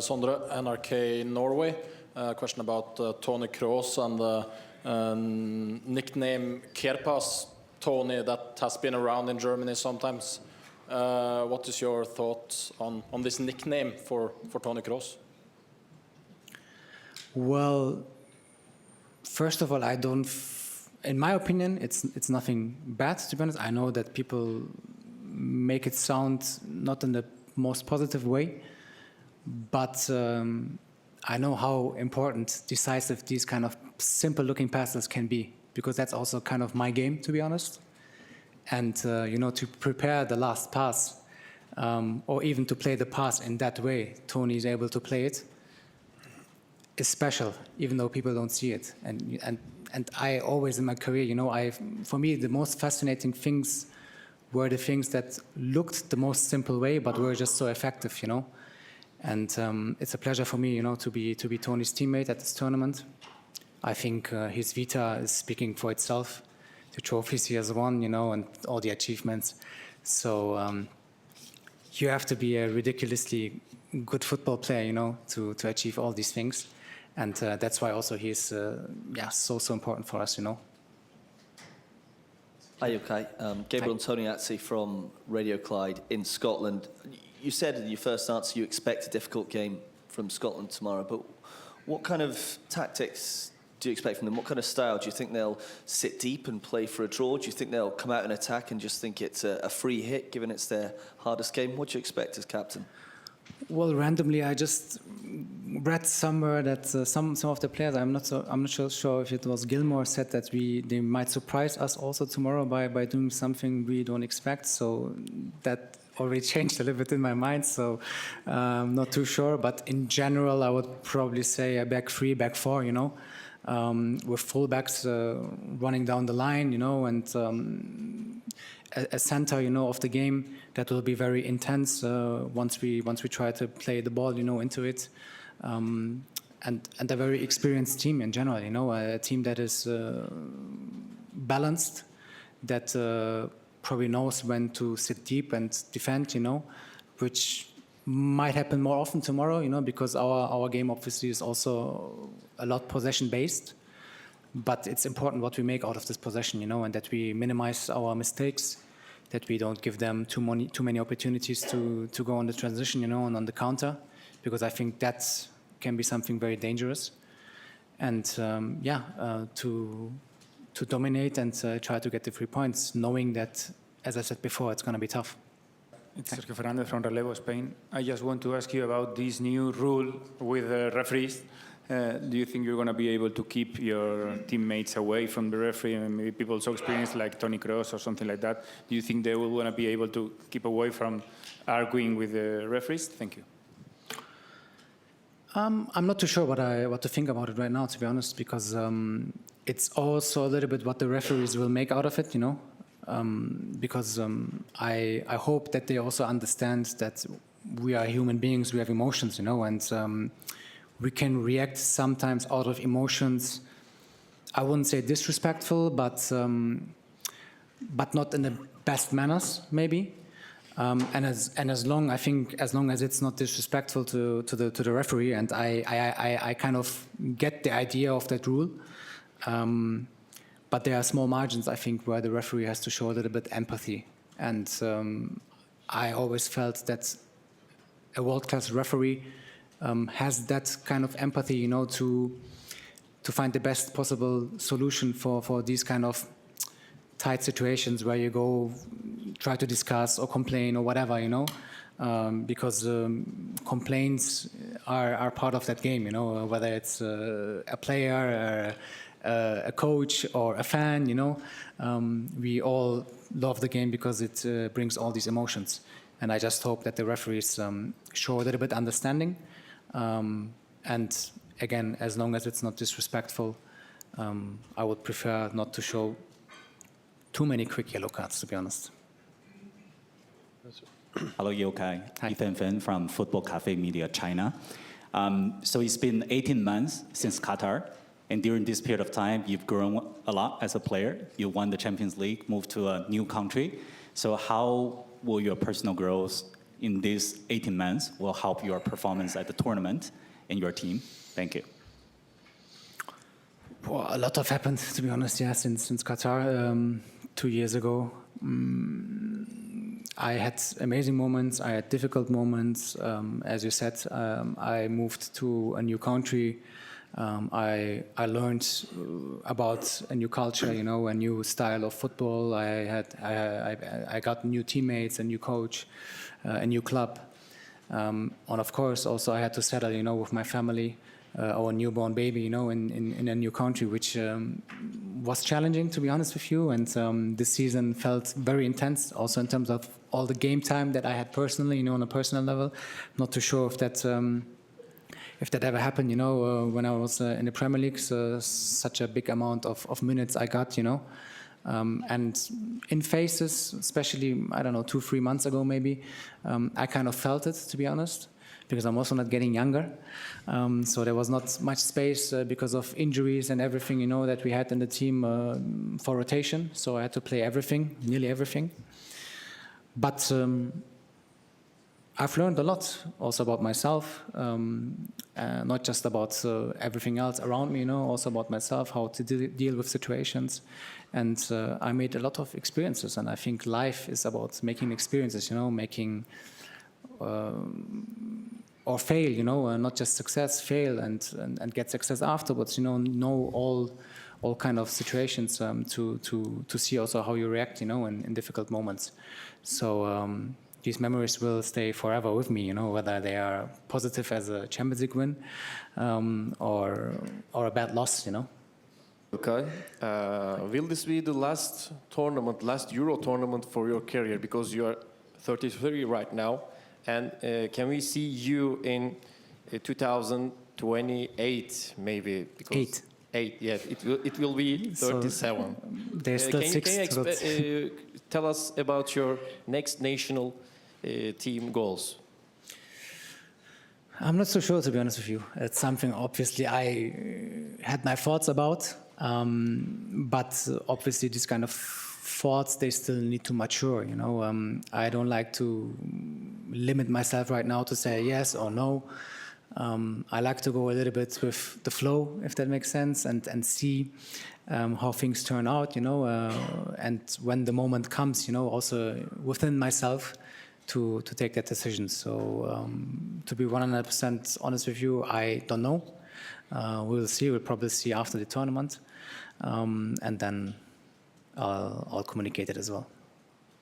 Sondre, NRK Norway. Question about Toni Kroos and the nickname Kerpas Toni that has been around in Germany sometimes. What is your thoughts on this nickname for Toni Kroos? Well, first of all, I don't. In my opinion, it's nothing bad, to be honest. I know that people make it sound not in the most positive way, but I know how important, decisive these kind of simple-looking passes can be, because that's also kind of my game, to be honest. And to prepare the last pass, or even to play the pass in that way, Toni is able to play it, is special, even though people don't see it. And I always in my career, for me, the most fascinating things were the things that looked the most simple way, but were just so effective, And it's a pleasure for me, to be Toni's teammate at this tournament. I think his vita is speaking for itself. The trophies he has won, and all the achievements. So you have to be a ridiculously good football player, to achieve all these things. And that's why also he's so important for us, Hi, Ilkay. Gabriel Antoniazzi from Radio Clyde in Scotland. You said in your first answer you expect a difficult game from Scotland tomorrow, but what kind of tactics do you expect from them? What kind of style? Do you think they'll sit deep and play for a draw? Do you think they'll come out and attack and just think it's a free hit, given it's their hardest game? What do you expect as captain? Well, randomly, I just read somewhere that some of the players, I'm not sure if it was Gilmore, said that they might surprise us also tomorrow by doing something we don't expect. So that already changed a little bit in my mind. So I'm not too sure. But in general, I would probably say a back three, back four, with fullbacks running down the line, and a center, of the game that will be very intense once we try to play the ball, into it, and a very experienced team in general, a team that is balanced, that probably knows when to sit deep and defend, which might happen more often tomorrow, because our game obviously is also a lot possession based. But it's important what we make out of this possession, and that we minimize our mistakes, that we don't give them too many opportunities to go on the transition, and on the counter, because I think that can be something very dangerous. And to dominate and try to get the 3 points, knowing that, as I said before, it's going to be tough. It's Sergio Fernandez from Relevo, Spain. I just want to ask you about this new rule with the referees. Do you think you're going to be able to keep your teammates away from the referee, and maybe people so experienced like Toni Kroos or something like that? Do you think they will want to be able to keep away from arguing with the referees? Thank you. I'm not too sure what to think about it right now, to be honest, because it's also a little bit what the referees will make out of it, because I hope that they also understand that we are human beings, we have emotions, and we can react sometimes out of emotions. I wouldn't say disrespectful, but not in the best manners, maybe. And as long as it's not disrespectful to the referee, and I kind of get the idea of that rule. But there are small margins, I think, where the referee has to show a little bit empathy. And I always felt that a world-class referee has that kind of empathy, to find the best possible solution for these kind of tight situations where you go try to discuss or complain or whatever, because complaints are part of that game, whether it's a player, a coach or a fan, we all love the game because it brings all these emotions. And I just hope that the referees show a little bit understanding. And again, as long as it's not disrespectful, I would prefer not to show too many quick yellow cards, to be honest. Hello, Ilkay. Ethan Fen from Football Cafe Media, China. So it's been 18 months since Qatar. And during this period of time, you've grown a lot as a player. You won the Champions League, moved to a new country. So how will your personal growth in these 18 months will help your performance at the tournament and your team? Thank you. Well, a lot have happened, to be honest, yeah, since Qatar 2 years ago. I had amazing moments, I had difficult moments. As you said, I moved to a new country. I learned about a new culture, you know, a new style of football. I got new teammates, a new coach, a new club. And of course, also I had to settle, you know, with my family, our newborn baby, you know, in a new country, which was challenging, to be honest with you. And this season felt very intense, also in terms of all the game time that I had personally, you know, on a personal level. Not too sure if that ever happened, you know, when I was in the Premier League, such a big amount of minutes I got, you know. And in phases, especially, I don't know, 2-3 months ago maybe, I kind of felt it, to be honest, because I'm also not getting younger. So there was not much space because of injuries and everything, you know, that we had in the team for rotation. So I had to play everything, nearly everything. But I've learned a lot also about myself, not just about everything else around me, you know, also about myself, how to deal with situations. And I made a lot of experiences, and I think life is about making experiences, you know, making or fail, you know, not just success, fail and get success afterwards, you know all kind of situations to see also how you react, you know, in difficult moments. So these memories will stay forever with me, you know, whether they are positive as a Champions League win or a bad loss, you know. Okay. Will this be the last tournament, last Euro tournament for your career? Because you are 33 right now. And can we see you in 2028 maybe? Because 8, yeah. It will be 37. So there's still can you tell us about your next national team goals? I'm not so sure, to be honest with you. It's something obviously I had my thoughts about, but obviously these kind of thoughts, they still need to mature, you know. I don't like to limit myself right now to say yes or no. I like to go a little bit with the flow, if that makes sense, and see how things turn out, you know, and when the moment comes, you know, also within myself to take that decision. So to be 100% honest with you, I don't know. We'll see. We'll probably see after the tournament, and then I'll communicate it as well.